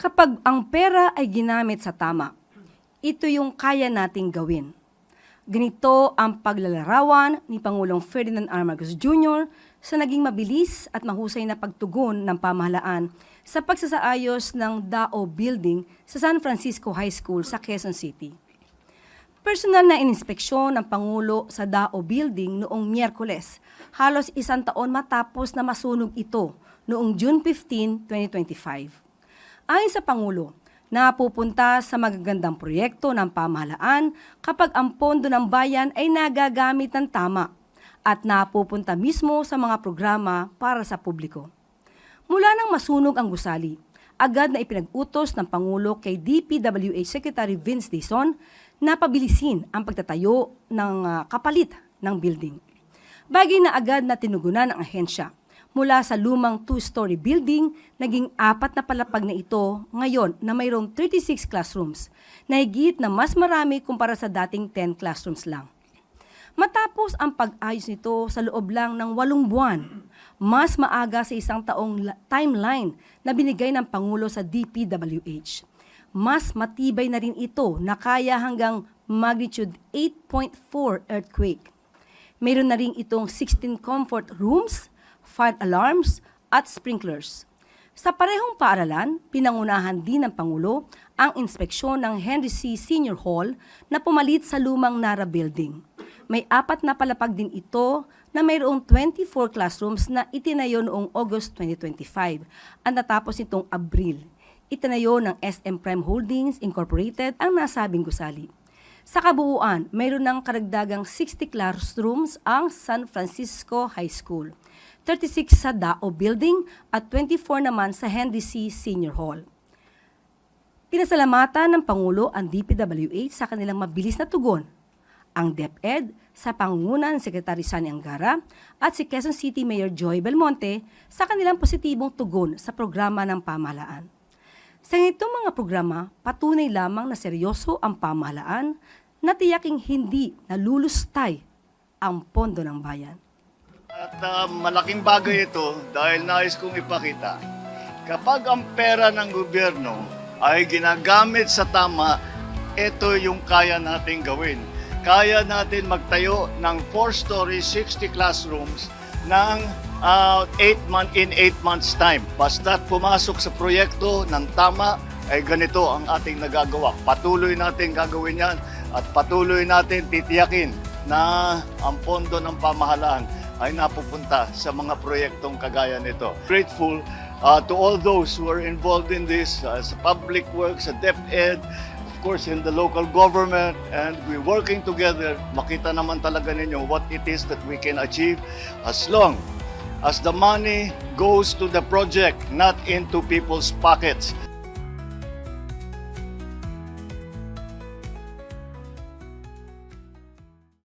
Kapag ang pera ay ginamit sa tama, ito yung kaya nating gawin. Ganito ang paglalarawan ni Pangulong Ferdinand R. Marcos Jr. sa naging mabilis at mahusay na pagtugon ng pamahalaan sa pagsasaayos ng DAO Building sa San Francisco High School sa Quezon City. Personal na ininspeksyon ng Pangulo sa DAO Building noong Miyerkules, halos isang taon matapos na masunog ito noong June 15, 2025. Ayon sa Pangulo, napupunta sa magagandang proyekto ng pamahalaan kapag ang pondo ng bayan ay nagagamit ng tama at napupunta mismo sa mga programa para sa publiko. Mula nang masunog ang gusali, agad na ipinag-utos ng Pangulo kay DPWH Secretary Vince Dizon na pabilisin ang pagtatayo ng kapalit ng building. Bagay na agad na tinugunan ng ahensya. Mula sa lumang 2-story building, naging 4 na palapag na ito ngayon na mayroong 36 classrooms, na higit na mas marami kumpara sa dating 10 classrooms lang. Matapos ang pag-ayos nito sa loob lang ng 8 buwan, mas maaga sa isang taong timeline na binigay ng Pangulo sa DPWH. Mas matibay na rin ito na kaya hanggang magnitude 8.4 earthquake. Mayroon na rin itong 16 comfort rooms, fire alarms, at sprinklers. Sa parehong paaralan, pinangunahan din ng Pangulo ang inspeksyon ng Henry C. Senior Hall na pumalit sa lumang Nara Building. May 4 na palapag din ito na mayroong 24 classrooms na itinayo noong August 2025 at natapos nitong Abril. Itinayo ng SM Prime Holdings Incorporated ang nasabing gusali. Sa kabuuan, mayroon ng karagdagang 60 classrooms ang San Francisco High School, 36 sa DAO Building at 24 naman sa Henry C. Senior Hall. Pinasalamatan ng Pangulo ang DPWH sa kanilang mabilis na tugon, ang DepEd sa pangungunan ni Secretary Sani Angara at si Quezon City Mayor Joy Belmonte sa kanilang positibong tugon sa programa ng pamahalaan. Sa itong mga programa, patunay lamang na seryoso ang pamahalaan na tiyaking hindi nalulustay ang pondo ng bayan. At malaking bagay ito dahil nais kong ipakita, kapag ang pera ng gobyerno ay ginagamit sa tama, ito yung kaya natin gawin. Kaya natin magtayo ng 4-story, 60 classrooms ng 8 months time. Basta pumasok sa proyekto ng tama, ay ganito ang ating nagagawa. Patuloy natin gagawin yan at patuloy natin titiyakin na ang pondo ng pamahalaan ay napupunta sa mga proyektong kagaya nito. Grateful to all those who are involved in this, sa public works, sa DepEd, of course in the local government, and we're working together. Makita naman talaga ninyo what it is that we can achieve as long as the money goes to the project, not into people's pockets.